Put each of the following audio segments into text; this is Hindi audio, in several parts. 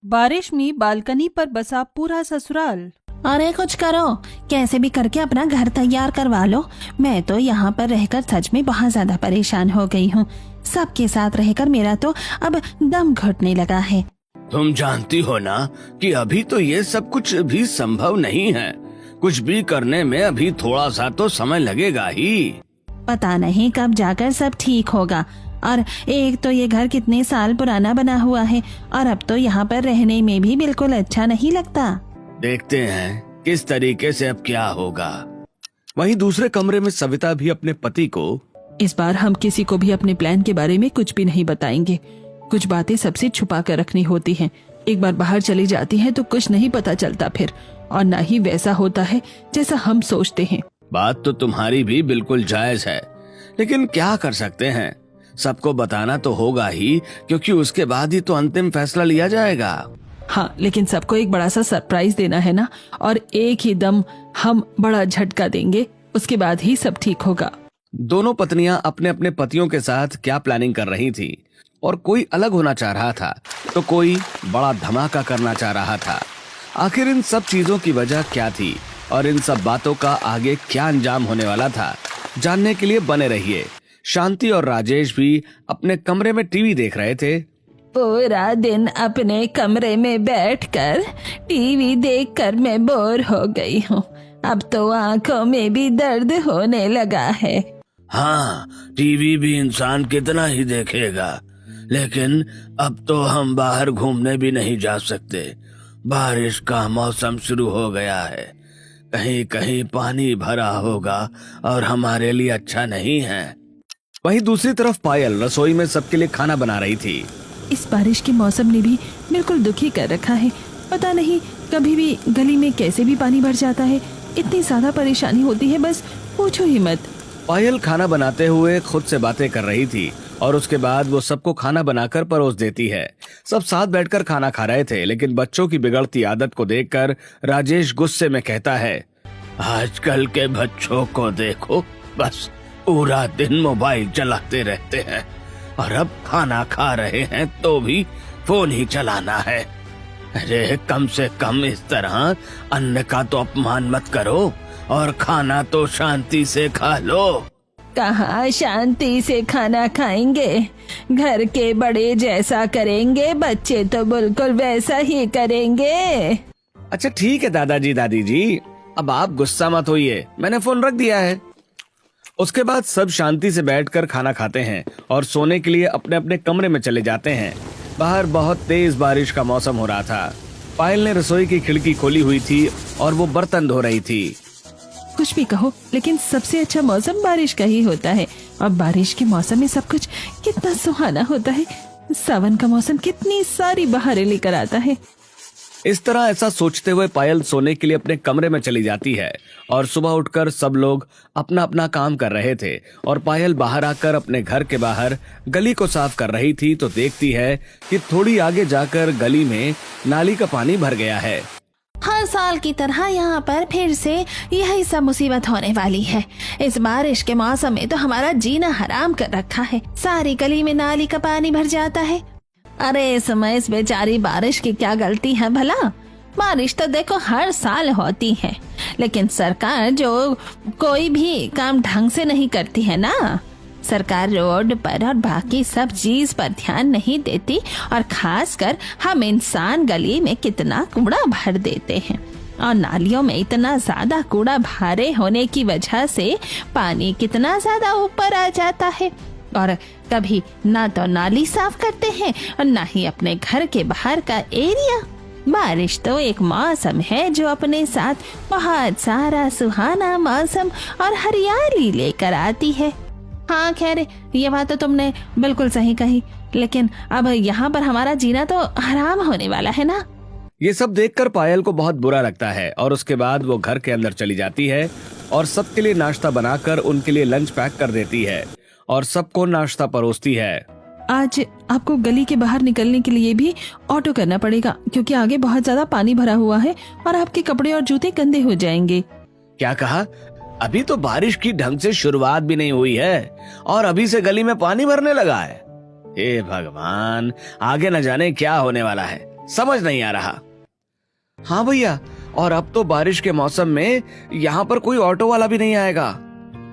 बारिश में बालकनी पर बसा पूरा ससुराल। अरे कुछ करो, कैसे भी करके अपना घर तैयार करवा लो। मैं तो यहाँ पर रहकर सच में बहुत ज्यादा परेशान हो गई हूँ। सबके साथ रहकर मेरा तो अब दम घुटने लगा है। तुम जानती हो ना कि अभी तो ये सब कुछ भी संभव नहीं है। कुछ भी करने में अभी थोड़ा सा तो समय लगेगा ही। पता नहीं कब जाकर सब ठीक होगा। और एक तो ये घर कितने साल पुराना बना हुआ है और अब तो यहाँ पर रहने में भी बिल्कुल अच्छा नहीं लगता। देखते हैं किस तरीके से अब क्या होगा। वहीं दूसरे कमरे में सविता भी अपने पति को, इस बार हम किसी को भी अपने प्लान के बारे में कुछ भी नहीं बताएंगे। कुछ बातें सबसे छुपा कर रखनी होती हैं। एक बार बाहर चली जाती हैं तो कुछ नहीं पता चलता फिर, और ना ही वैसा होता है जैसा हम सोचते हैं। बात तो तुम्हारी भी बिल्कुल जायज है, लेकिन क्या कर सकते हैं। सबको बताना तो होगा ही, क्योंकि उसके बाद ही तो अंतिम फैसला लिया जाएगा। हाँ, लेकिन सबको एक बड़ा सा सरप्राइज देना है ना, और एक ही दम हम बड़ा झटका देंगे, उसके बाद ही सब ठीक होगा। दोनों पत्नियां अपने अपने पतियों के साथ क्या प्लानिंग कर रही थी, और कोई अलग होना चाह रहा था तो कोई बड़ा धमाका करना चाह रहा था। आखिर इन सब चीजों की वजह क्या थी और इन सब बातों का आगे क्या अंजाम होने वाला था, जानने के लिए बने रहिए। शांति और राजेश भी अपने कमरे में टीवी देख रहे थे। पूरा दिन अपने कमरे में बैठकर टीवी देखकर मैं बोर हो गई हूँ। अब तो आंखों में भी दर्द होने लगा है। हाँ, टीवी भी इंसान कितना ही देखेगा, लेकिन अब तो हम बाहर घूमने भी नहीं जा सकते। बारिश का मौसम शुरू हो गया है, कहीं कहीं पानी भरा होगा और हमारे लिए अच्छा नहीं है। वहीं दूसरी तरफ पायल रसोई में सबके लिए खाना बना रही थी। इस बारिश के मौसम ने भी बिल्कुल दुखी कर रखा है। पता नहीं कभी भी गली में कैसे भी पानी भर जाता है। इतनी ज्यादा परेशानी होती है, बस पूछो ही मत। पायल खाना बनाते हुए खुद से बातें कर रही थी और उसके बाद वो सबको खाना बनाकर परोस देती है। सब साथ बैठकर खाना खा रहे थे, लेकिन बच्चों की बिगड़ती आदत को देखकर राजेश गुस्से में कहता है, आजकल के बच्चों को देखो, बस पूरा दिन मोबाइल चलाते रहते हैं और अब खाना खा रहे हैं तो भी फोन ही चलाना है। अरे कम से कम इस तरह अन्न का तो अपमान मत करो और खाना तो शांति से खा लो। कहाँ शांति से खाना खाएंगे, घर के बड़े जैसा करेंगे, बच्चे तो बिल्कुल वैसा ही करेंगे। अच्छा ठीक है दादाजी दादी जी, अब आप गुस्सा मत होइए, मैंने फोन रख दिया है। उसके बाद सब शांति से बैठकर खाना खाते हैं और सोने के लिए अपने अपने कमरे में चले जाते हैं। बाहर बहुत तेज बारिश का मौसम हो रहा था। पायल ने रसोई की खिड़की खोली हुई थी और वो बर्तन धो रही थी। कुछ भी कहो, लेकिन सबसे अच्छा मौसम बारिश का ही होता है। और बारिश के मौसम में सब कुछ कितना सुहाना होता है। सावन का मौसम कितनी सारी बहारें लेकर आता है। इस तरह ऐसा सोचते हुए पायल सोने के लिए अपने कमरे में चली जाती है और सुबह उठकर सब लोग अपना अपना काम कर रहे थे और पायल बाहर आकर अपने घर के बाहर गली को साफ कर रही थी तो देखती है कि थोड़ी आगे जाकर गली में नाली का पानी भर गया है। हर साल की तरह यहाँ पर फिर से यही सब मुसीबत होने वाली है। इस बारिश के मौसम में तो हमारा जीना हराम कर रखा है। सारी गली में नाली का पानी भर जाता है। अरे इस समय इस बेचारी बारिश की क्या गलती है भला। बारिश तो देखो हर साल होती है, लेकिन सरकार जो कोई भी काम ढंग से नहीं करती है ना। सरकार रोड पर और बाकी सब चीज पर ध्यान नहीं देती और खासकर हम इंसान गली में कितना कूड़ा भर देते हैं और नालियों में इतना ज्यादा कूड़ा भरे होने की वजह से पानी कितना ज्यादा ऊपर आ जाता है और कभी ना तो नाली साफ करते हैं और ना ही अपने घर के बाहर का एरिया। बारिश तो एक मौसम है जो अपने साथ बहुत सारा सुहाना मौसम और हरियाली लेकर आती है। हाँ खैर, ये बात तो तुमने बिल्कुल सही कही, लेकिन अब यहाँ पर हमारा जीना तो हराम होने वाला है ना। ये सब देखकर पायल को बहुत बुरा लगता है और उसके बाद वो घर के अंदर चली जाती है और सबके लिए नाश्ता बनाकर उनके लिए लंच पैक कर देती है और सबको नाश्ता परोसती है। आज आपको गली के बाहर निकलने के लिए भी ऑटो करना पड़ेगा, क्योंकि आगे बहुत ज्यादा पानी भरा हुआ है और आपके कपड़े और जूते गंदे हो जाएंगे। क्या कहा? अभी तो बारिश की ढंग से शुरुआत भी नहीं हुई है और अभी से गली में पानी भरने लगा है। हे भगवान, आगे न जाने क्या होने वाला है। समझ नहीं आ रहा। हाँ भैया, और अब तो बारिश के मौसम में यहाँ पर कोई ऑटो वाला भी नहीं आएगा।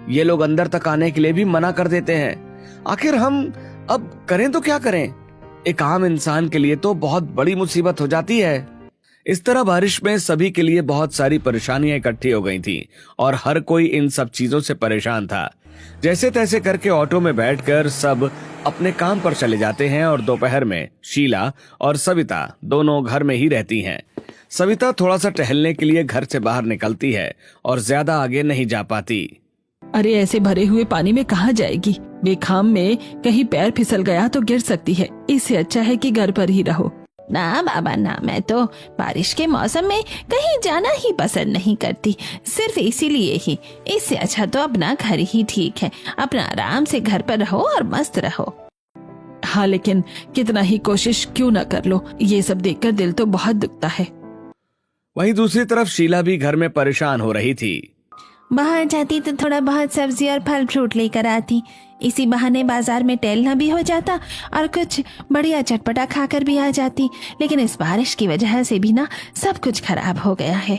ये लोग अंदर तक आने के लिए भी मना कर देते हैं। आखिर हम अब करें तो क्या करें? एक आम इंसान के लिए तो बहुत बड़ी मुसीबत हो जाती है। इस तरह बारिश में सभी के लिए बहुत सारी परेशानियां इकट्ठी हो गई थी और हर कोई इन सब चीजों से परेशान था। जैसे तैसे करके ऑटो में बैठकर सब अपने काम पर चले जाते हैं और दोपहर में शीला और सविता दोनों घर में ही रहती हैं। सविता थोड़ा सा टहलने के लिए घर से बाहर निकलती है और ज्यादा आगे नहीं जा पाती। अरे ऐसे भरे हुए पानी में कहाँ जाएगी? बेखाम में कहीं पैर फिसल गया तो गिर सकती है। इससे अच्छा है कि घर पर ही रहो। ना बाबा ना, मैं तो बारिश के मौसम में कहीं जाना ही पसंद नहीं करती, सिर्फ इसीलिए ही। इससे अच्छा तो अपना घर ही ठीक है। अपना आराम से घर पर रहो और मस्त रहो। हाँ, लेकिन कितना ही कोशिश क्यों न कर लो, ये सब देखकर दिल तो बहुत दुखता है। वहीं दूसरी तरफ शीला भी घर में परेशान हो रही थी। बाहर जाती तो थोड़ा बहुत सब्जी और फल फ्रूट लेकर आती। इसी बहाने बाजार में टहलना भी हो जाता और कुछ बढ़िया चटपटा खाकर भी आ जाती। लेकिन इस बारिश की वजह से भी ना सब कुछ खराब हो गया है।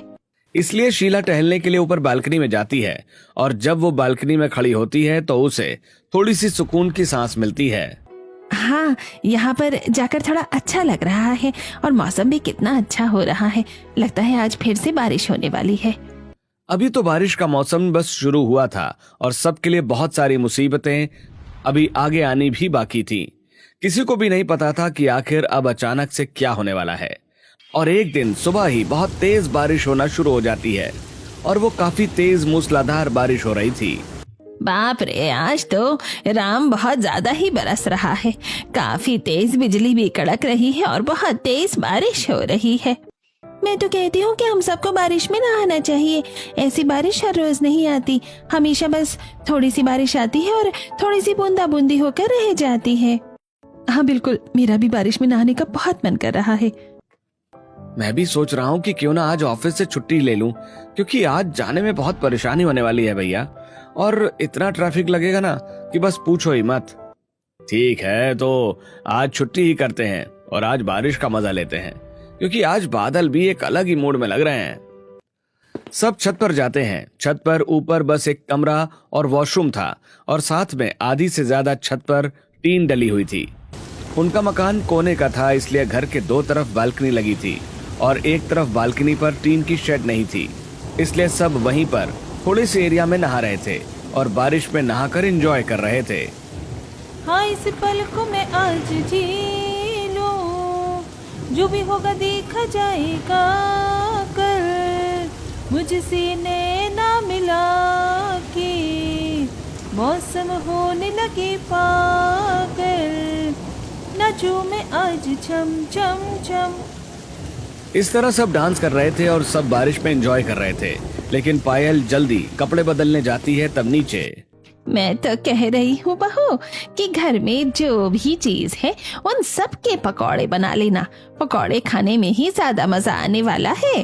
इसलिए शीला टहलने के लिए ऊपर बालकनी में जाती है और जब वो बालकनी में खड़ी होती है तो उसे थोड़ी सी सुकून की सांस मिलती है। हाँ, यहाँ पर जाकर थोड़ा अच्छा लग रहा है और मौसम भी कितना अच्छा हो रहा है। लगता है आज फिर से बारिश होने वाली है। अभी तो बारिश का मौसम बस शुरू हुआ था और सबके लिए बहुत सारी मुसीबतें अभी आगे आनी भी बाकी थी। किसी को भी नहीं पता था कि आखिर अब अचानक से क्या होने वाला है। और एक दिन सुबह ही बहुत तेज बारिश होना शुरू हो जाती है और वो काफी तेज मूसलाधार बारिश हो रही थी। बाप रे, आज तो राम बहुत ज्यादा ही बरस रहा है। काफी तेज बिजली भी कड़क रही है और बहुत तेज बारिश हो रही है। मैं तो कहती हूँ कि हम सबको बारिश में नहाना चाहिए। ऐसी बारिश हर रोज नहीं आती, हमेशा बस थोड़ी सी बारिश आती है और थोड़ी सी बूंदा बूंदी होकर रह जाती है। हाँ बिल्कुल, मेरा भी बारिश में नहाने का बहुत मन कर रहा है। मैं भी सोच रहा हूँ कि क्यों ना आज ऑफिस से छुट्टी ले लूं, क्योंकि आज जाने में बहुत परेशानी होने वाली है भैया। और इतना ट्रैफिक लगेगा ना कि बस पूछो ही मत। ठीक है, तो आज छुट्टी ही करते हैं और आज बारिश का मजा लेते हैं, क्योंकि आज बादल भी एक अलग ही मूड में लग रहे हैं। सब छत पर जाते हैं। छत पर ऊपर बस एक कमरा और वॉशरूम था और साथ में आधी से ज्यादा छत पर टीन डली हुई थी। उनका मकान कोने का था, इसलिए घर के दो तरफ बालकनी लगी थी और एक तरफ बालकनी पर टीन की शेड नहीं थी, इसलिए सब वहीं पर थोड़े से एरिया में नहा रहे थे और बारिश में नहाकर एंजॉय कर रहे थे। हाँ, इस पल को मैं आज जी लूं, जो भी होगा देखा जाएगा। कर मुझसे ने ना मिला के मौसम होने लगे पागल, नाचूं मैं आज छम छम छम। इस तरह सब डांस कर रहे थे और सब बारिश में एंजॉय कर रहे थे। लेकिन पायल जल्दी कपड़े बदलने जाती है तब नीचे। मैं तो कह रही हूँ बहू कि घर में जो भी चीज है उन सब के पकौड़े बना लेना। पकौड़े खाने में ही ज्यादा मजा आने वाला है।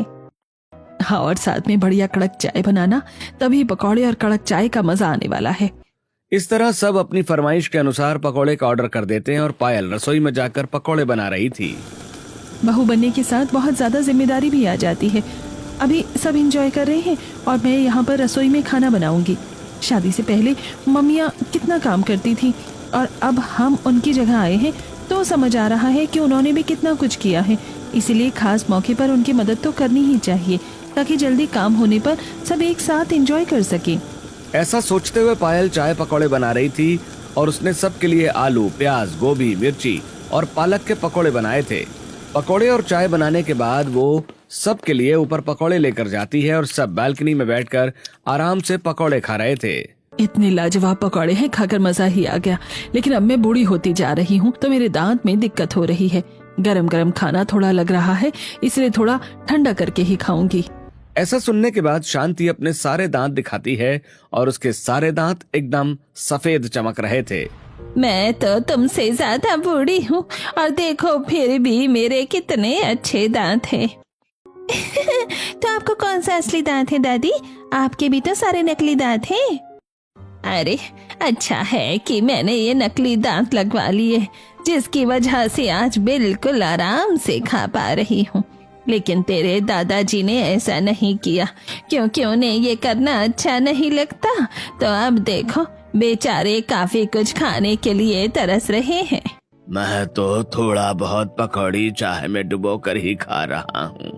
हाँ, और साथ में बढ़िया कड़क चाय बनाना, तभी पकौड़े और कड़क चाय का मजा आने वाला है। इस तरह सब अपनी फरमाइश के अनुसार पकौड़े का ऑर्डर कर देते हैं और पायल रसोई में जाकर पकौड़े बना रही थी। बहू बनने के साथ बहुत ज्यादा जिम्मेदारी भी आ जाती है। अभी सब एंजॉय कर रहे हैं और मैं यहाँ पर रसोई में खाना बनाऊंगी। शादी से पहले मम्मियाँ कितना काम करती थी और अब हम उनकी जगह आए हैं तो समझ आ रहा है कि उन्होंने भी कितना कुछ किया है। इसीलिए खास मौके पर उनकी मदद तो करनी ही चाहिए, ताकि जल्दी काम होने पर सब एक साथ एंजॉय कर सके। ऐसा सोचते हुए पायल चाय पकौड़े बना रही थी और उसने सबके लिए आलू, प्याज, गोभी, मिर्ची और पालक के पकौड़े बनाए थे। पकौड़े और चाय बनाने के बाद वो सबके लिए ऊपर पकौड़े लेकर जाती है और सब बालकनी में बैठकर आराम से पकौड़े खा रहे थे। इतने लाजवाब पकौड़े हैं, खाकर मजा ही आ गया। लेकिन अब मैं बूढ़ी होती जा रही हूँ तो मेरे दांत में दिक्कत हो रही है। गरम गरम खाना थोड़ा लग रहा है, इसलिए थोड़ा ठंडा करके ही खाऊंगी। ऐसा सुनने के बाद शांति अपने सारे दांत दिखाती है और उसके सारे दांत एकदम सफेद चमक रहे थे। मैं तो तुमसे ज्यादा बूढ़ी हूँ और देखो फिर भी मेरे कितने अच्छे दांत हैं। तो आपको कौन सा असली दांत है दादी? आपके भी तो सारे नकली दांत हैं। अरे अच्छा है कि मैंने ये नकली दांत लगवा लिए, जिसकी वजह से आज बिल्कुल आराम से खा पा रही हूँ। लेकिन तेरे दादाजी ने ऐसा नहीं किया, क्योंकि उन्हें ये करना अच्छा नहीं लगता। तो अब देखो, बेचारे काफी कुछ खाने के लिए तरस रहे हैं। मैं तो थोड़ा बहुत पकौड़ी चाय में डुबो कर ही खा रहा हूँ,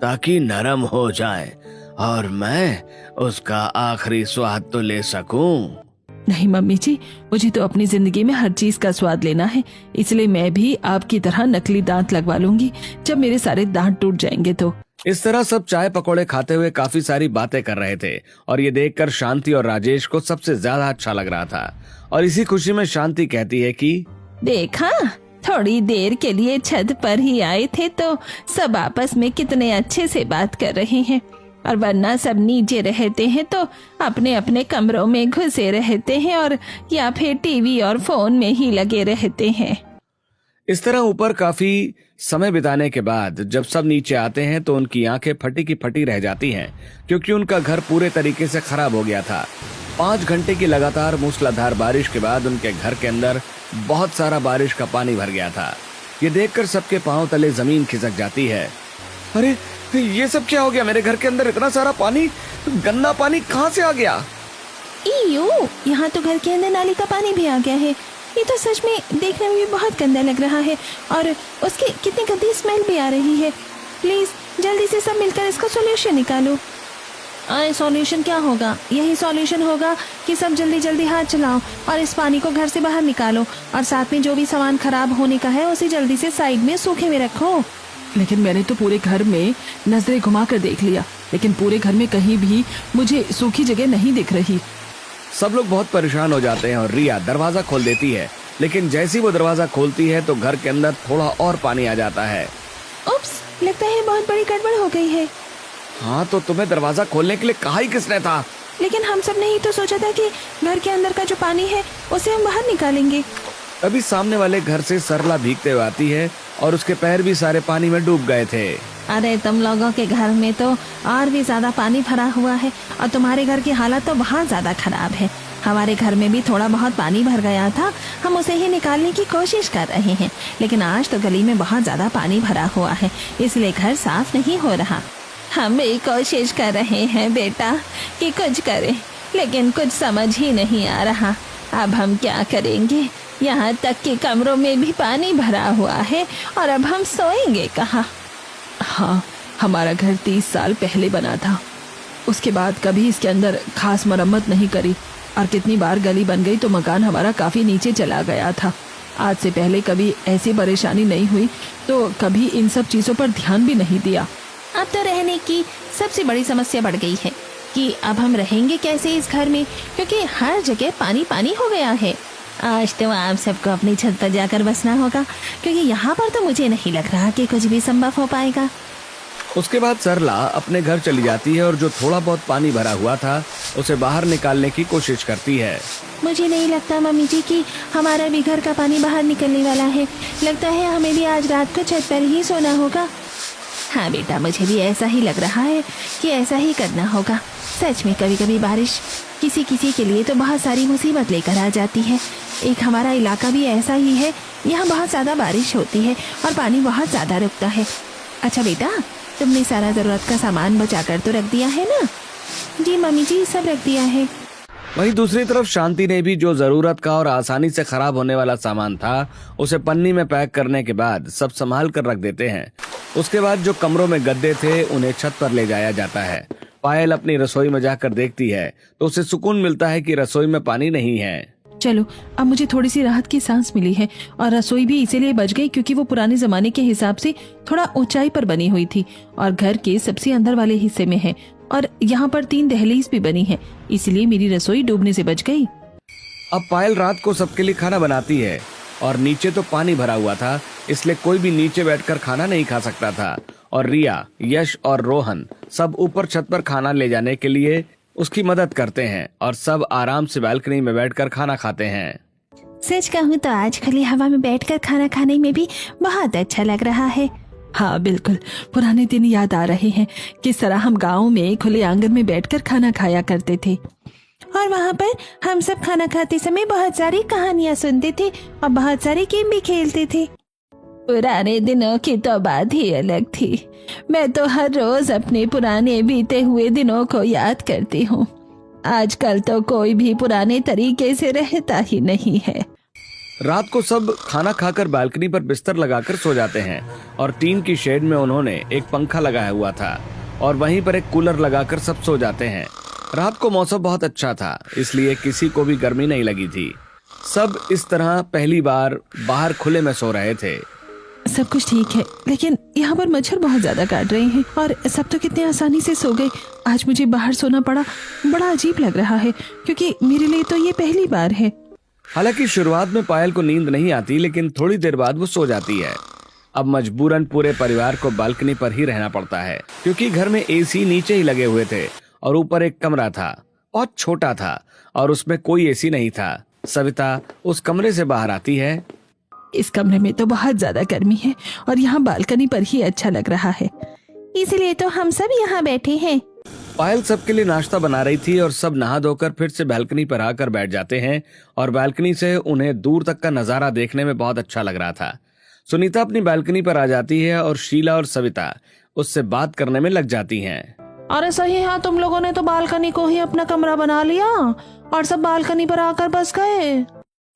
ताकि नरम हो जाए और मैं उसका आखिरी स्वाद तो ले सकूं। नहीं मम्मी जी, मुझे तो अपनी जिंदगी में हर चीज का स्वाद लेना है, इसलिए मैं भी आपकी तरह नकली दांत लगवा लूंगी जब मेरे सारे दांत टूट जाएंगे तो। इस तरह सब चाय पकौड़े खाते हुए काफी सारी बातें कर रहे थे और ये देखकर शांति और राजेश को सबसे ज्यादा अच्छा लग रहा था। और इसी खुशी में शांति कहती है कि देखा, थोड़ी देर के लिए छत पर ही आए थे तो सब आपस में कितने अच्छे से बात कर रहे हैं, और वरना सब नीचे रहते हैं तो अपने अपने कमरों में घुसे रहते हैं और या फिर टीवी और फोन में ही लगे रहते हैं। इस तरह ऊपर काफी समय बिताने के बाद जब सब नीचे आते हैं तो उनकी आंखें फटी की फटी रह जाती हैं, क्योंकि उनका घर पूरे तरीके से खराब हो गया था। 5 घंटे की लगातार मूसलाधार बारिश के बाद उनके घर के अंदर बहुत सारा बारिश का पानी भर गया था। ये देखकर सबके पांव तले जमीन खिसक जाती है। अरे ये सब क्या हो गया? मेरे घर के अंदर इतना सारा पानी, गंदा पानी कहाँ से आ गया? इयो, यहाँ तो घर के अंदर नाली का पानी भी आ गया है। ये तो सच में देखने में भी बहुत गंदा लग रहा है और उसकी कितनी गंदी स्मेल भी आ रही है। प्लीज जल्दी से सब मिलकर इसका सॉल्यूशन निकालो। अरे सॉल्यूशन क्या होगा? यही सॉल्यूशन होगा कि सब जल्दी जल्दी हाथ चलाओ और इस पानी को घर से बाहर निकालो, और साथ में जो भी सामान खराब होने का है उसे जल्दी से साइड में सूखे में रखो। लेकिन मैंने तो पूरे घर में नजरें घुमा कर देख लिया, लेकिन पूरे घर में कहीं भी मुझे सूखी जगह नहीं दिख रही। सब लोग बहुत परेशान हो जाते हैं और रिया दरवाजा खोल देती है, लेकिन जैसी वो दरवाजा खोलती है तो घर के अंदर थोड़ा और पानी आ जाता है। उप्स, लगता है बहुत बड़ी गड़बड़ हो गई है। हाँ, तो तुम्हें दरवाजा खोलने के लिए कहा ही किसने था? लेकिन हम सब ने ही तो सोचा था कि घर के अंदर का जो पानी है उसे हम बाहर निकालेंगे। अभी सामने वाले घर से सरला भीगते हुए आती है और उसके पैर भी सारे पानी में डूब गए थे। अरे तुम लोगों के घर में तो और भी ज्यादा पानी भरा हुआ है और तुम्हारे घर की हालत तो बहुत ज्यादा खराब है। हमारे घर में भी थोड़ा बहुत पानी भर गया था, हम उसे ही निकालने की कोशिश कर रहे हैं, लेकिन आज तो गली में बहुत ज्यादा पानी भरा हुआ है, इसलिए घर साफ नहीं हो रहा। हम भी कोशिश कर रहे हैं बेटा कि कुछ करें, लेकिन कुछ समझ ही नहीं आ रहा। अब हम क्या करेंगे? यहाँ तक कि कमरों में भी पानी भरा हुआ है और अब हम सोएंगे कहाँ? हाँ, हमारा घर 30 साल पहले बना था, उसके बाद कभी इसके अंदर खास मरम्मत नहीं करी, और कितनी बार गली बन गई तो मकान हमारा काफी नीचे चला गया था। आज से पहले कभी ऐसी परेशानी नहीं हुई, तो कभी इन सब चीजों पर ध्यान भी नहीं दिया। अब तो रहने की सबसे बड़ी समस्या बढ़ गई है कि अब हम रहेंगे कैसे इस घर में, क्योंकि हर जगह पानी पानी हो गया है। आज तो आप सबको अपनी छत पर जाकर बसना होगा, क्योंकि यहाँ पर तो मुझे नहीं लग रहा कि कुछ भी संभव हो पाएगा। उसके बाद सरला अपने घर चली जाती है और जो थोड़ा बहुत पानी भरा हुआ था उसे बाहर निकालने की कोशिश करती है। मुझे नहीं लगता मम्मी जी कि हमारा भी घर का पानी बाहर निकलने वाला है। लगता है हमें भी आज रात को छत पर ही सोना होगा। हाँ बेटा, मुझे भी ऐसा ही लग रहा है कि ऐसा ही करना होगा। सच में कभी कभी बारिश किसी किसी के लिए तो बहुत सारी मुसीबत लेकर आ जाती है। एक हमारा इलाका भी ऐसा ही है, यहाँ बहुत ज़्यादा बारिश होती है और पानी बहुत ज़्यादा रुकता है। अच्छा बेटा, तुमने सारा ज़रूरत का सामान बचा कर तो रख दिया है ना? जी मम्मी जी, सब रख दिया है। वहीं दूसरी तरफ शांति ने भी जो जरूरत का और आसानी से खराब होने वाला सामान था उसे पन्नी में पैक करने के बाद सब संभाल कर रख देते हैं। उसके बाद जो कमरों में गद्दे थे उन्हें छत पर ले जाया जाता है। पायल अपनी रसोई में जाकर देखती है तो उसे सुकून मिलता है कि रसोई में पानी नहीं है। चलो, अब मुझे थोड़ी सी राहत की सांस मिली है, और रसोई भी इसीलिए बच गई क्योंकि वो पुराने जमाने के हिसाब से थोड़ा ऊंचाई पर बनी हुई थी और घर के सबसे अंदर वाले हिस्से में है, और यहाँ पर 3 दहलीज भी बनी है, इसलिए मेरी रसोई डूबने से बच गई। अब पायल रात को सबके लिए खाना बनाती है और नीचे तो पानी भरा हुआ था, इसलिए कोई भी नीचे बैठकर खाना नहीं खा सकता था। और रिया, यश और रोहन सब ऊपर छत पर खाना ले जाने के लिए उसकी मदद करते हैं और सब आराम से बालकनी में बैठकर खाना खाते हैं। सच कहूँ तो आज खुली हवा में बैठकर खाना खाने में भी बहुत अच्छा लग रहा है। हाँ बिल्कुल, पुराने दिन याद आ रहे हैं, किस तरह हम गाँव में खुले आंगन में बैठकर खाना खाया करते थे। और वहाँ पर हम सब खाना खाते समय बहुत सारी कहानियाँ सुनते थे और बहुत सारे गेम भी खेलते थे। पुराने दिनों की तो बात ही अलग थी। मैं तो हर रोज अपने पुराने बीते हुए दिनों को याद करती हूँ। आजकल तो कोई भी पुराने तरीके से रहता ही नहीं है। रात को सब खाना खाकर बालकनी पर बिस्तर लगाकर सो जाते हैं और टीन की शेड में उन्होंने एक पंखा लगाया हुआ था और वहीं पर एक कूलर लगाकर सब सो जाते हैं। रात को मौसम बहुत अच्छा था, इसलिए किसी को भी गर्मी नहीं लगी थी। सब इस तरह पहली बार बाहर खुले में सो रहे थे। सब कुछ ठीक है, लेकिन यहाँ पर मच्छर बहुत ज्यादा काट रहे हैं और सब तो कितने आसानी से सो गए। आज मुझे बाहर सोना पड़ा, बड़ा अजीब लग रहा है क्योंकि मेरे लिए तो ये पहली बार है। हालांकि शुरुआत में पायल को नींद नहीं आती, लेकिन थोड़ी देर बाद वो सो जाती है। अब मजबूरन पूरे परिवार को बालकनी पर ही रहना पड़ता है क्योंकि घर में एसी नीचे ही लगे हुए थे और ऊपर एक कमरा था, बहुत छोटा था और उसमें कोई एसी नहीं था। सविता उस कमरे से बाहर आती है। इस कमरे में तो बहुत ज्यादा गर्मी है और यहाँ बालकनी पर ही अच्छा लग रहा है, इसीलिए तो हम सब यहाँ बैठे हैं। पायल सबके लिए नाश्ता बना रही थी और सब नहा धोकर फिर से बालकनी पर आकर बैठ जाते हैं और बालकनी से उन्हें दूर तक का नजारा देखने में बहुत अच्छा लग रहा था। सुनीता अपनी बालकनी पर आ जाती है और शीला और सविता उससे बात करने में लग जाती हैं। अरे सही है, तुम लोगों ने तो बालकनी को ही अपना कमरा बना लिया और सब बालकनी पर आकर बस गए।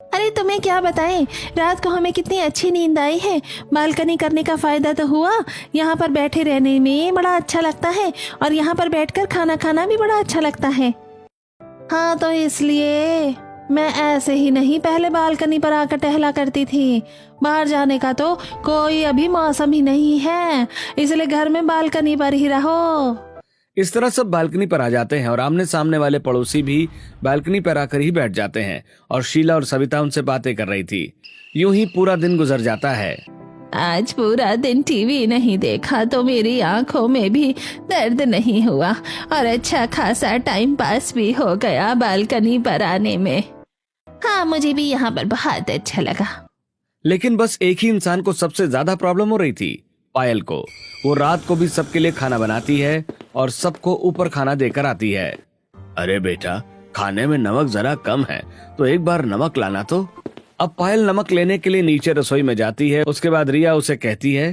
अरे तुम्हें क्या बताएं, रात को हमें कितनी अच्छी नींद आई है। बालकनी करने का फायदा तो हुआ, यहाँ पर बैठे रहने में बड़ा अच्छा लगता है और यहाँ पर बैठकर खाना खाना भी बड़ा अच्छा लगता है। हाँ, तो इसलिए मैं ऐसे ही नहीं पहले बालकनी पर आकर टहला करती थी। बाहर जाने का तो कोई अभी मौसम ही नहीं है, इसलिए घर में बालकनी पर ही रहो। इस तरह सब बालकनी पर आ जाते हैं और आमने सामने वाले पड़ोसी भी बालकनी पर आकर ही बैठ जाते हैं और शीला और सविता उनसे बातें कर रही थी। यूं ही पूरा दिन गुजर जाता है। आज पूरा दिन टीवी नहीं देखा तो मेरी आंखों में भी दर्द नहीं हुआ और अच्छा खासा टाइम पास भी हो गया बालकनी पर आने में। हाँ, मुझे भी यहाँ पर बहुत अच्छा लगा। लेकिन बस एक ही इंसान को सबसे ज्यादा प्रॉब्लम हो रही थी, पायल को। वो रात को भी सबके लिए खाना बनाती है और सबको ऊपर खाना देकर आती है। अरे बेटा, खाने में नमक जरा कम है तो एक बार नमक लाना तो। अब पायल नमक लेने के लिए नीचे रसोई में जाती है। उसके बाद रिया उसे कहती है,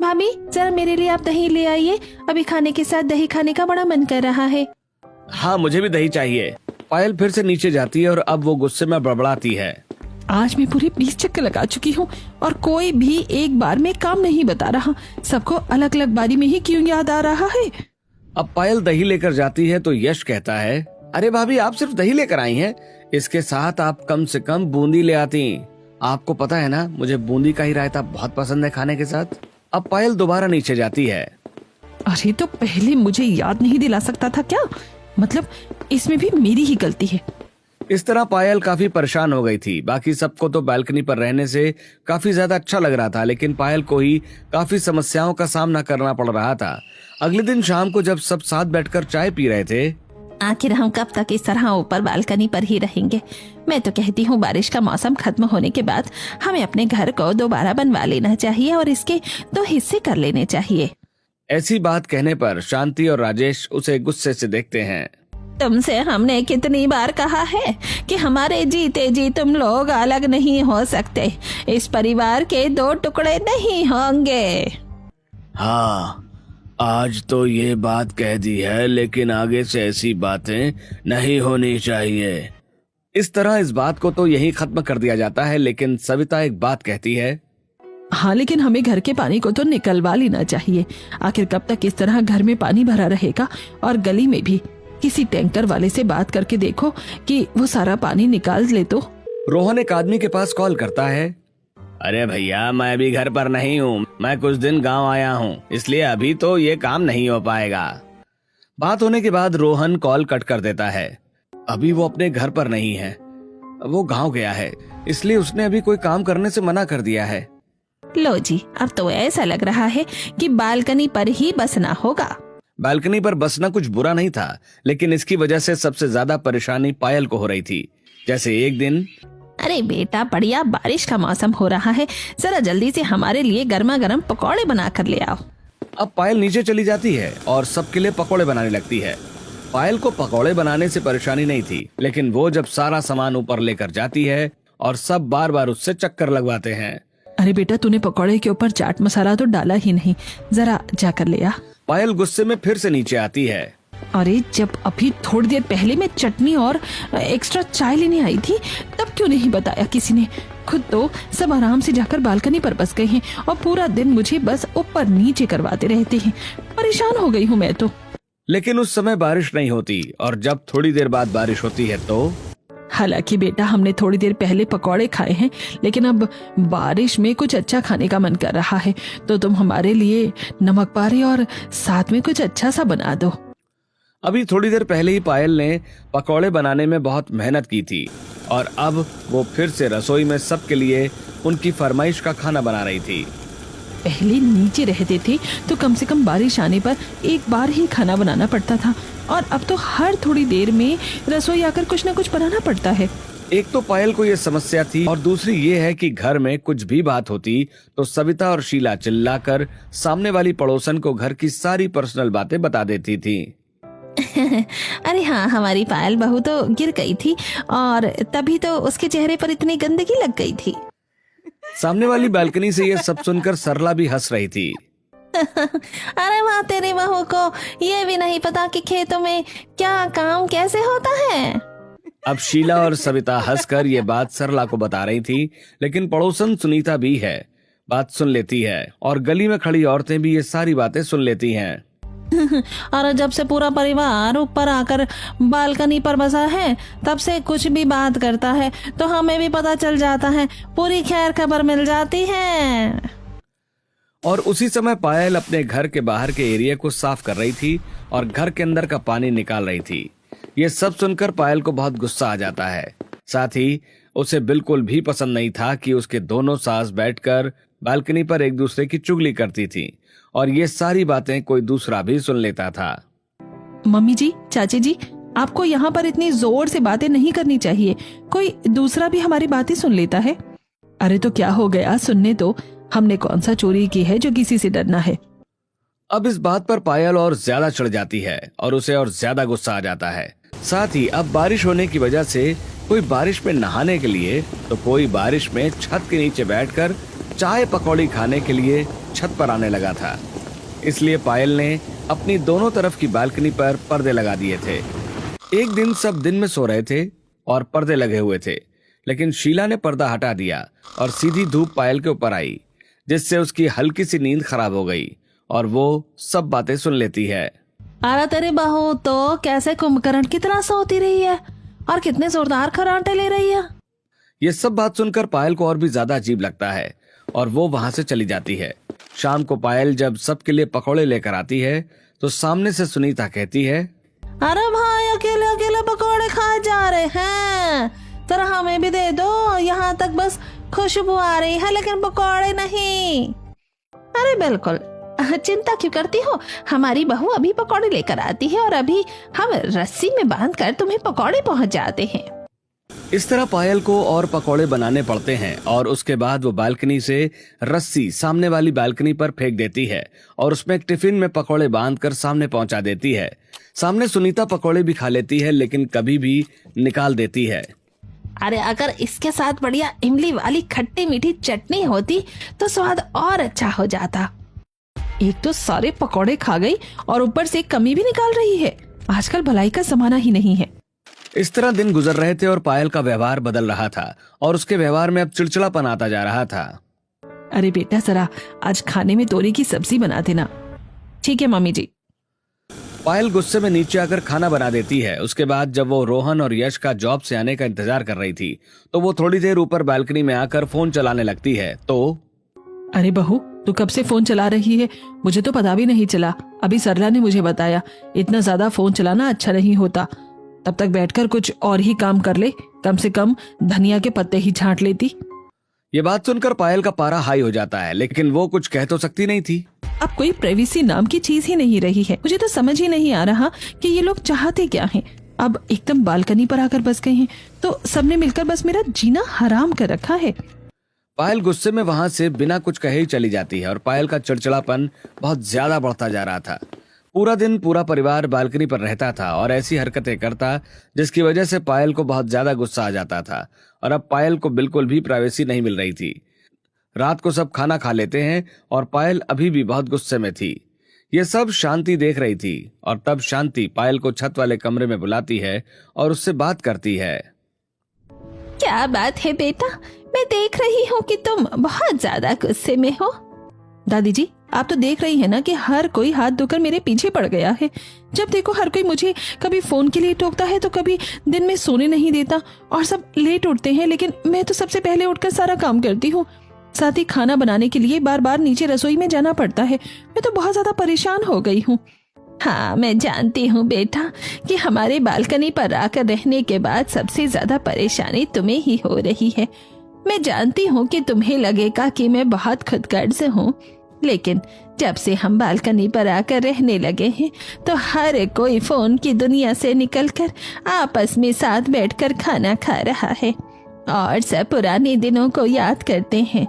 भाभी जरा मेरे लिए आप दही ले आइए, अभी खाने के साथ दही खाने का बड़ा मन कर रहा है। हाँ, मुझे भी दही चाहिए। पायल फिर से नीचे जाती है और अब वो गुस्से में बड़बड़ाती है। आज मैं पूरे 20 चक्कर लगा चुकी हूँ और कोई भी एक बार में काम नहीं बता रहा। सबको अलग अलग बारी में ही क्यों याद आ रहा है। अब पायल दही लेकर जाती है तो यश कहता है, अरे भाभी, आप सिर्फ दही लेकर आई हैं, इसके साथ आप कम से कम बूंदी ले आती। आपको पता है ना, मुझे बूंदी का ही रायता बहुत पसंद है खाने के साथ। अब पायल दोबारा नीचे जाती है। अरे तो पहले मुझे याद नहीं दिला सकता था क्या? मतलब इसमें भी मेरी ही गलती है। इस तरह पायल काफी परेशान हो गई थी। बाकी सबको तो बालकनी पर रहने से काफी ज्यादा अच्छा लग रहा था, लेकिन पायल को ही काफी समस्याओं का सामना करना पड़ रहा था। अगले दिन शाम को जब सब साथ बैठकर चाय पी रहे थे, आखिर हम कब तक इस तरह ऊपर बालकनी पर ही रहेंगे? मैं तो कहती हूँ बारिश का मौसम खत्म होने के बाद हमें अपने घर को दोबारा बनवा लेना चाहिए और इसके 2 हिस्से कर लेने चाहिए। ऐसी बात कहने पर शांति और राजेश उसे गुस्से से देखते हैं। तुमसे हमने कितनी बार कहा है कि हमारे जीते जी तुम लोग अलग नहीं हो सकते। इस परिवार के 2 टुकड़े नहीं होंगे। हाँ, आज तो ये बात कह दी है, लेकिन आगे से ऐसी बातें नहीं होनी चाहिए। इस तरह इस बात को तो यही खत्म कर दिया जाता है, लेकिन सविता एक बात कहती है, हाँ, लेकिन हमें घर के पानी को तो निकलवा लेना चाहिए। आखिर कब तक इस तरह घर में पानी भरा रहेगा? और गली में भी किसी टैंकर वाले से बात करके देखो कि वो सारा पानी निकाल ले तो। रोहन एक आदमी के पास कॉल करता है, अरे भैया, मैं अभी घर पर नहीं हूँ, मैं कुछ दिन गांव आया हूँ, इसलिए अभी तो ये काम नहीं हो पाएगा। बात होने के बाद रोहन कॉल कट कर देता है। अभी वो अपने घर पर नहीं है, वो गांव गया है, इसलिए उसने अभी कोई काम करने से मना कर दिया है। लो जी, अब तो ऐसा लग रहा है कि बालकनी पर ही बसना होगा। बालकनी पर बसना कुछ बुरा नहीं था, लेकिन इसकी वजह से सबसे ज्यादा परेशानी पायल को हो रही थी। जैसे एक दिन, अरे बेटा, बढ़िया बारिश का मौसम हो रहा है, जरा जल्दी से हमारे लिए गर्मा गर्म पकौड़े बना कर ले आओ। अब पायल नीचे चली जाती है और सबके लिए पकौड़े बनाने लगती है पायल को पकौड़े बनाने से परेशानी नहीं थी, लेकिन वो जब सारा सामान ऊपर लेकर जाती है और सब बार बार उससे चक्कर लगवाते हैं। अरे बेटा, तूने पकौड़े के ऊपर चाट मसाला तो डाला ही नहीं, जरा जाकर ले आ। पायल गुस्से में फिर से नीचे आती है। अरे जब अभी थोड़ी देर पहले मैं चटनी और एक्स्ट्रा चाय लेने आई थी, तब क्यों नहीं बताया किसी ने? खुद तो सब आराम से जाकर बालकनी पर बस गए हैं और पूरा दिन मुझे बस ऊपर नीचे करवाते रहते हैं। परेशान हो गई हूँ मैं तो। लेकिन उस समय बारिश नहीं होती और जब थोड़ी देर बाद बारिश होती है तो हालांकि बेटा, हमने थोड़ी देर पहले पकौड़े खाए हैं, लेकिन अब बारिश में कुछ अच्छा खाने का मन कर रहा है, तो तुम हमारे लिए नमक पारे और साथ में कुछ अच्छा सा बना दो। अभी थोड़ी देर पहले ही पायल ने पकौड़े बनाने में बहुत मेहनत की थी और अब वो फिर से रसोई में सबके लिए उनकी फरमाइश का खाना बना रही थी। पहले नीचे रहते थे तो कम से कम बारिश आने पर एक बार ही खाना बनाना पड़ता था, और अब तो हर थोड़ी देर में रसोई आकर कुछ न कुछ बनाना पड़ता है। एक तो पायल को ये समस्या थी और दूसरी ये है कि घर में कुछ भी बात होती तो सविता और शीला चिल्लाकर सामने वाली पड़ोसन को घर की सारी पर्सनल बातें बता देती थी। अरे हाँ, हमारी पायल बहू तो गिर गई थी और तभी तो उसके चेहरे पर इतनी गंदगी लग गई थी। सामने वाली बालकनी से ये सब सुनकर सरला भी हंस रही थी। अरे वाह, तेरी बहू को ये भी नहीं पता कि खेतों में क्या काम कैसे होता है। अब शीला और सविता हंसकर ये बात सरला को बता रही थी, लेकिन पड़ोसन सुनीता भी है, बात सुन लेती है और गली में खड़ी औरतें भी ये सारी बातें सुन लेती हैं। और जब से पूरा परिवार ऊपर आकर बालकनी पर बसा है, तब से कुछ भी बात करता है तो हमें भी पता चल जाता है, पूरी खैर खबर मिल जाती है। और उसी समय पायल अपने घर के बाहर के एरिया को साफ कर रही थी और घर के अंदर का पानी निकाल रही थी। ये सब सुनकर पायल को बहुत गुस्सा आ जाता है। साथ ही उसे बिल्कुल भी पसंद नहीं था कि उसके दोनों सास बैठकर बालकनी पर एक दूसरे की चुगली करती थी और ये सारी बातें कोई दूसरा भी सुन लेता था। मम्मी जी, चाची जी, आपको यहाँ पर इतनी जोर से बातें नहीं करनी चाहिए, कोई दूसरा भी हमारी बातें सुन लेता है। अरे तो क्या हो गया, सुनने तो, हमने कौन सा चोरी की है जो किसी से डरना है। अब इस बात पर पायल और ज्यादा चढ़ जाती है और उसे और ज्यादा गुस्सा आ जाता है। साथ ही अब बारिश होने की वजह से कोई बारिश में नहाने के लिए तो कोई बारिश में छत के नीचे बैठकर चाय पकौड़ी खाने के लिए छत पर आने लगा था। इसलिए पायल ने अपनी दोनों तरफ की बालकनी पर पर्दे लगा दिए थे। एक दिन सब दिन में सो रहे थे और पर्दे लगे हुए थे, लेकिन शीला ने पर्दा हटा दिया और सीधी धूप पायल के ऊपर आई, जिससे उसकी हल्की सी नींद खराब हो गई और वो सब बातें सुन लेती है। अरे तेरी बहू तो कैसे कुंभकर्ण की तरह सोती रही है और कितने जोरदार खर्राटे ले रही है। ये सब बात सुनकर पायल को और भी ज्यादा अजीब लगता है और वो वहां से चली जाती है। शाम को पायल जब सबके लिए पकौड़े लेकर आती है तो सामने से सुनीता कहती है, अरे भाई, अकेले अकेले पकौड़े खाए जा रहे हैं, जरा हमें भी दे दो। यहाँ तक बस खुशबू आ रही है लेकिन पकौड़े नहीं। अरे बिल्कुल, चिंता क्यों करती हो, हमारी बहू अभी पकौड़े लेकर आती है और अभी हम रस्सी में बांधकर तुम्हें पकौड़े पहुंच जाते हैं। इस तरह पायल को और पकौड़े बनाने पड़ते हैं और उसके बाद वो बालकनी से रस्सी सामने वाली बालकनी पर फेंक देती है और उसमें एक टिफिन में पकौड़े बांधकर सामने पहुंचा देती है। सामने सुनीता पकौड़े भी खा लेती है, लेकिन कभी भी निकाल देती है। अरे अगर इसके साथ बढ़िया इमली वाली खट्टी मीठी चटनी होती तो स्वाद और अच्छा हो जाता। एक तो सारे पकौड़े खा गई और ऊपर से कमी भी निकाल रही है। आजकल भलाई का जमाना ही नहीं है। इस तरह दिन गुजर रहे थे और पायल का व्यवहार बदल रहा था और उसके व्यवहार में अब चिड़चिड़ापन आता जा रहा था। अरे बेटा, जरा आज खाने में तोरी की सब्जी बना देना। ठीक है मम्मी जी। पायल गुस्से में नीचे आकर खाना बना देती है। उसके बाद जब वो रोहन और यश का जॉब से आने का इंतजार कर रही थी तो वो थोड़ी देर ऊपर बालकनी में आकर फोन चलाने लगती है। तो अरे बहू, तू कब से फोन चला रही है? मुझे तो पता भी नहीं चला। अभी सरला ने मुझे बताया इतना ज्यादा फोन चलाना अच्छा नहीं होता। तब तक बैठकर कुछ और ही काम कर ले, कम से कम धनिया के पत्ते ही छांट लेती। ये बात सुनकर पायल का पारा हाई हो जाता है, लेकिन वो कुछ कह तो सकती नहीं थी। अब कोई प्राइवेसी नाम की चीज ही नहीं रही है। मुझे तो समझ ही नहीं आ रहा कि ये लोग चाहते क्या हैं। अब एकदम बालकनी पर आकर बस गए हैं तो सबने मिलकर बस मेरा जीना हराम कर रखा है। पायल गुस्से में वहां से बिना कुछ कहे ही चली जाती है और पायल का चिड़चिड़ापन बहुत ज्यादा बढ़ता जा रहा था। पूरा दिन पूरा परिवार बालकनी पर रहता था और ऐसी हरकतें करता जिसकी वजह से पायल को बहुत ज्यादा गुस्सा आ जाता था। और अब पायल को बिल्कुल भी प्राइवेसी नहीं मिल रही थी। रात को सब खाना खा लेते हैं और पायल अभी भी बहुत गुस्से में थी। ये सब शांति देख रही थी और तब शांति पायल को छत वाले कमरे में बुलाती है और उससे बात करती है। क्या बात है बेटा, मैं देख रही हूँ कि तुम बहुत ज्यादा गुस्से में हो। दादी जी, आप तो देख रही हैं ना कि हर कोई हाथ धोकर मेरे पीछे पड़ गया है। जब देखो हर कोई मुझे कभी फोन के लिए टोकता है तो कभी दिन में सोने नहीं देता और सब लेट उठते हैं, लेकिन मैं तो सबसे पहले उठकर सारा काम करती हूँ। साथ ही खाना बनाने के लिए बार बार नीचे रसोई में जाना पड़ता है। मैं तो बहुत ज्यादा परेशान हो गई हूँ। हाँ, मैं जानती हूँ बेटा कि हमारे बालकनी पर आकर रहने के बाद सबसे ज्यादा परेशानी तुम्हें ही हो रही है। मैं जानती हूँ कि तुम्हें लगेगा कि मैं बहुत खुदगर्ज हूँ, लेकिन जब से हम बालकनी पर आकर रहने लगे हैं तो हर कोई फोन की दुनिया से निकलकर आपस में साथ बैठकर खाना खा रहा है और सब पुराने दिनों को याद करते हैं।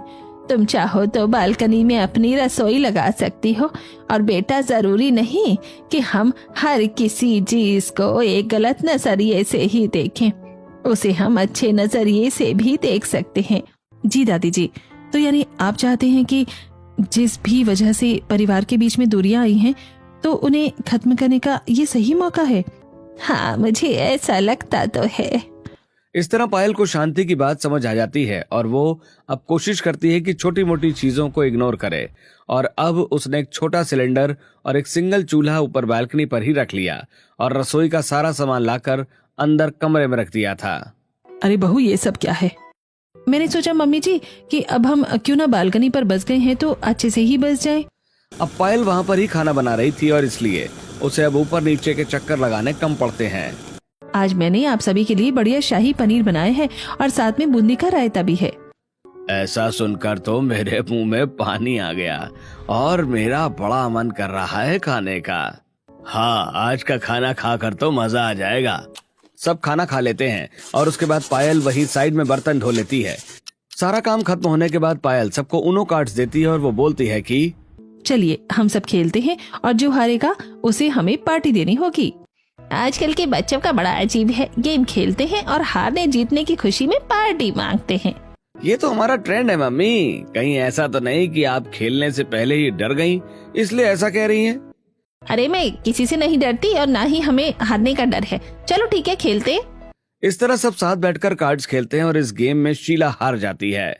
तुम चाहो तो बालकनी में अपनी रसोई लगा सकती हो। और बेटा, जरूरी नहीं कि हम हर किसी चीज को एक गलत नजरिए से ही देखें, उसे हम अच्छे नजरिए से भी देख सकते हैं। जी दादी जी, तो यानी आप चाहते हैं कि जिस भी वजह से परिवार के बीच में दूरियां आई हैं तो उन्हें खत्म करने का ये सही मौका है? हाँ, मुझे ऐसा लगता तो है। इस तरह पायल को शांति की बात समझ आ जाती है और वो अब कोशिश करती है कि छोटी मोटी चीजों को इग्नोर करे। और अब उसने एक छोटा सिलेंडर और एक सिंगल चूल्हा ऊपर बालकनी पर ही रख लिया और रसोई का सारा सामान लाकर अंदर कमरे में रख दिया था। अरे बहू, ये सब क्या है? मैंने सोचा मम्मी जी कि अब हम क्यों ना बालकनी पर बस गए हैं तो अच्छे से ही बस जाएं। अब पायल वहाँ पर ही खाना बना रही थी और इसलिए उसे अब ऊपर नीचे के चक्कर लगाने कम पड़ते हैं। आज मैंने आप सभी के लिए बढ़िया शाही पनीर बनाए हैं और साथ में बूंदी का रायता भी है। ऐसा सुनकर तो मेरे मुंह में पानी आ गया और मेरा बड़ा मन कर रहा है खाने का। हाँ, आज का खाना खाकर तो मजा आ जाएगा। सब खाना खा लेते हैं और उसके बाद पायल वही साइड में बर्तन धो लेती है। सारा काम खत्म होने के बाद पायल सबको ऊनो कार्ड्स देती है और वो बोलती है कि चलिए हम सब खेलते हैं और जो हारेगा उसे हमें पार्टी देनी होगी। आजकल के बच्चों का बड़ा अजीब है, गेम खेलते हैं और हारने जीतने की खुशी में पार्टी मांगते हैं। ये तो हमारा ट्रेंड है मम्मी। कहीं ऐसा तो नहीं कि आप खेलने से पहले ही डर गईं, इसलिए ऐसा कह रही हैं? अरे, मैं किसी से नहीं डरती और ना ही हमें हारने का डर है। चलो ठीक है, खेलते। इस तरह सब साथ बैठकर कार्ड्स खेलते हैं और इस गेम में शीला हार जाती है।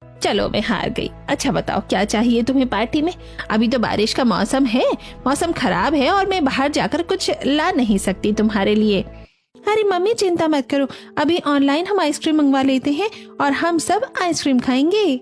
चलो, मैं हार गई। अच्छा बताओ, क्या चाहिए तुम्हें पार्टी में? अभी तो बारिश का मौसम है, मौसम खराब है और मैं बाहर जाकर कुछ ला नहीं सकती तुम्हारे लिए। अरे मम्मी, चिंता मत करो, अभी ऑनलाइन हम आइसक्रीम मंगवा लेते हैं और हम सब आइसक्रीम खाएंगे।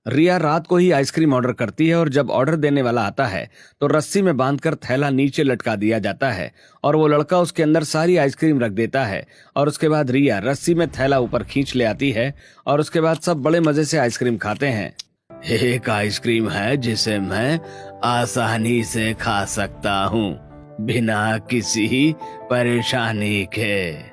रिया रात को ही आइसक्रीम ऑर्डर करती है और जब ऑर्डर देने वाला आता है तो रस्सी में बांधकर थैला नीचे लटका दिया जाता है और वो लड़का उसके अंदर सारी आइसक्रीम रख देता है। और उसके बाद रिया रस्सी में थैला ऊपर खींच ले आती है और उसके बाद सब बड़े मजे से आइसक्रीम खाते हैं। एक आइसक्रीम है जिसे मैं आसानी से खा सकता हूँ बिना किसी परेशानी के।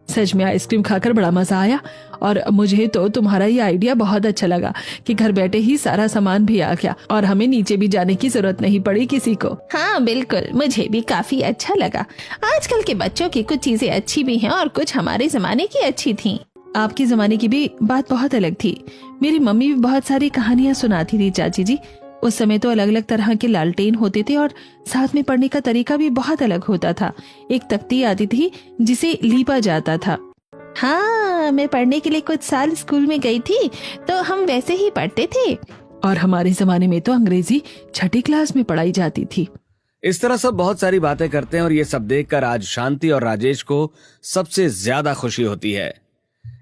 सच में आइसक्रीम खाकर बड़ा मजा आया और मुझे तो तुम्हारा ये आइडिया बहुत अच्छा लगा कि घर बैठे ही सारा सामान भी आ गया और हमें नीचे भी जाने की जरूरत नहीं पड़ी किसी को। हाँ बिल्कुल, मुझे भी काफी अच्छा लगा। आजकल के बच्चों की कुछ चीजें अच्छी भी हैं और कुछ हमारे जमाने की अच्छी थी। आपके जमाने की भी बात बहुत अलग थी। मेरी मम्मी भी बहुत सारी कहानियां सुनाती थी चाची जी। उस समय तो अलग अलग तरह के लालटेन होते थे और साथ में पढ़ने का तरीका भी बहुत अलग होता था। एक तख्ती आती थी जिसे लीपा जाता था। हाँ, मैं पढ़ने के लिए कुछ साल स्कूल में गई थी तो हम वैसे ही पढ़ते थे। और हमारे जमाने में तो अंग्रेजी 6ठी क्लास में पढ़ाई जाती थी। इस तरह सब बहुत सारी बातें करते हैं और ये सब देखकर आज शांति और राजेश को सबसे ज्यादा खुशी होती है।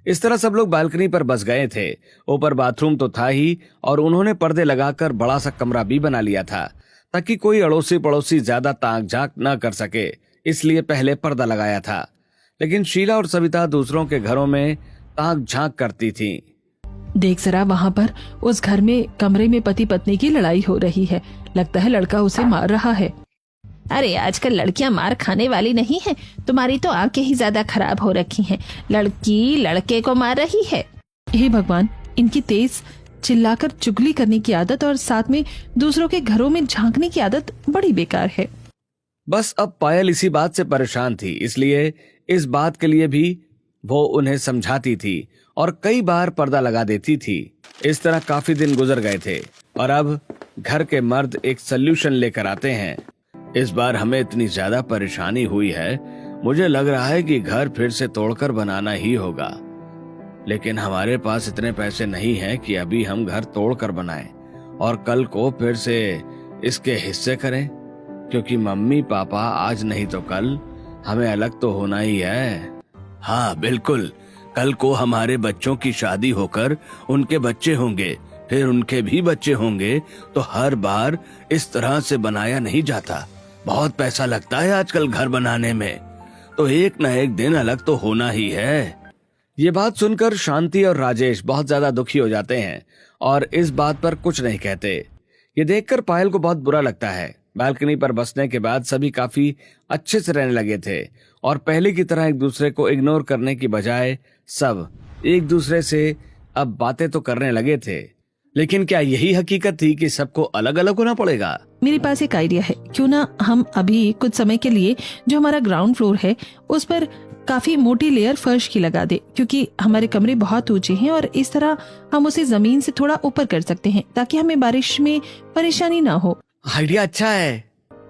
इस तरह सब लोग बालकनी पर बस गए थे। ऊपर बाथरूम तो था ही और उन्होंने पर्दे लगाकर बड़ा सा कमरा भी बना लिया था ताकि कोई अड़ोसी पड़ोसी ज्यादा ताक झांक न कर सके, इसलिए पहले पर्दा लगाया था। लेकिन शीला और सविता दूसरों के घरों में ताक झांक करती थी। देख जरा, वहाँ पर उस घर में कमरे में पति पत्नी की लड़ाई हो रही है। लगता है लड़का उसे मार रहा है। अरे आजकल लड़कियां मार खाने वाली नहीं हैं। तुम्हारी तो आंखें ही ज्यादा खराब हो रखी हैं। लड़की लड़के को मार रही है। हे भगवान, इनकी तेज चिल्लाकर चुगली करने की आदत और साथ में दूसरों के घरों में झांकने की आदत बड़ी बेकार है। बस अब पायल इसी बात से परेशान थी, इसलिए इस बात के लिए भी वो उन्हें समझाती थी और कई बार पर्दा लगा देती थी। इस तरह काफी दिन गुजर गए थे और अब घर के मर्द एक सल्यूशन लेकर आते हैं। इस बार हमें इतनी ज्यादा परेशानी हुई है, मुझे लग रहा है कि घर फिर से तोड़कर बनाना ही होगा, लेकिन हमारे पास इतने पैसे नहीं हैं कि अभी हम घर तोड़कर बनाएं और कल को फिर से इसके हिस्से करें, क्योंकि मम्मी पापा आज नहीं तो कल हमें अलग तो होना ही है। हाँ बिल्कुल, कल को हमारे बच्चों की शादी होकर उनके बच्चे होंगे, फिर उनके भी बच्चे होंगे, तो हर बार इस तरह से बनाया नहीं जाता। बहुत पैसा लगता है आजकल घर बनाने में, तो एक न एक दिन अलग तो होना ही है। ये बात सुनकर शांति और राजेश बहुत ज्यादा दुखी हो जाते हैं और इस बात पर कुछ नहीं कहते। ये देखकर पायल को बहुत बुरा लगता है। बालकनी पर बसने के बाद सभी काफी अच्छे से रहने लगे थे और पहले की तरह एक दूसरे को इग्नोर करने की बजाय सब एक दूसरे से अब बातें तो करने लगे थे। लेकिन क्या यही हकीकत थी कि सबको अलग अलग होना पड़ेगा? मेरे पास एक आइडिया है, क्यों ना हम अभी कुछ समय के लिए जो हमारा ग्राउंड फ्लोर है उस पर काफी मोटी लेयर फर्श की लगा दे, क्योंकि हमारे कमरे बहुत ऊंचे हैं और इस तरह हम उसे जमीन से थोड़ा ऊपर कर सकते हैं ताकि हमें बारिश में परेशानी ना हो। आइडिया अच्छा है।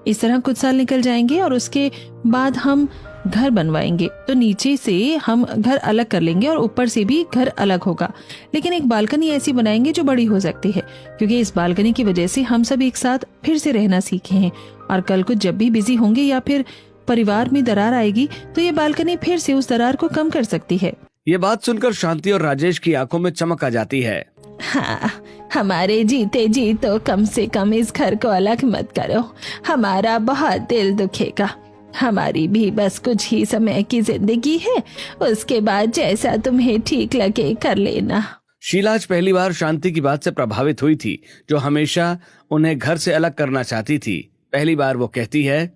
इस तरह कुछ साल निकल जाएंगे और उसके बाद हम घर बनवाएंगे, तो नीचे से हम घर अलग कर लेंगे और ऊपर से भी घर अलग होगा, लेकिन एक बालकनी ऐसी बनाएंगे जो बड़ी हो सकती है, क्योंकि इस बालकनी की वजह से हम सब एक साथ फिर से रहना सीखे हैं और कल को जब भी बिजी होंगे या फिर परिवार में दरार आएगी तो ये बालकनी फिर से उस दरार को कम कर सकती है। ये बात सुनकर शांति और राजेश की आंखों में चमक आ जाती है। हाँ, हमारे जीते जी तो कम से कम इस घर को अलग मत करो, हमारा बहुत दिल दुखेगा। हमारी भी बस कुछ ही समय की जिंदगी है, उसके बाद जैसा तुम्हें ठीक लगे कर लेना। शीला आज पहली बार शांति की बात से प्रभावित हुई थी, जो हमेशा उन्हें घर से अलग करना चाहती थी। पहली बार वो कहती है,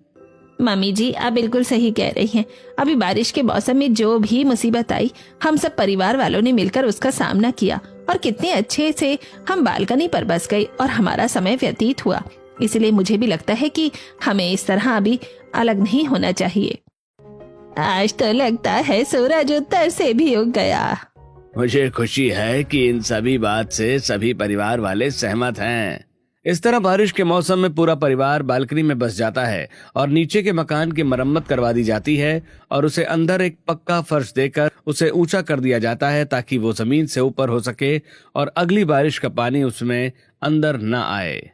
मम्मी जी आप बिल्कुल सही कह रही हैं। अभी बारिश के मौसम में जो भी मुसीबत आई, हम सब परिवार वालों ने मिलकर उसका सामना किया और कितने अच्छे से हम बालकनी पर बस गए और हमारा समय व्यतीत हुआ। इसलिए मुझे भी लगता है कि हमें इस तरह अभी अलग नहीं होना चाहिए। आज तो लगता है सूरज उत्तर से भी उग गया। मुझे खुशी है कि इन सभी बात से सभी परिवार वाले सहमत हैं। इस तरह बारिश के मौसम में पूरा परिवार बालकनी में बस जाता है और नीचे के मकान की मरम्मत करवा दी जाती है और उसे अंदर एक पक्का फर्श देकर उसे ऊंचा कर दिया जाता है ताकि वो जमीन से ऊपर हो सके और अगली बारिश का पानी उसमें अंदर न आए।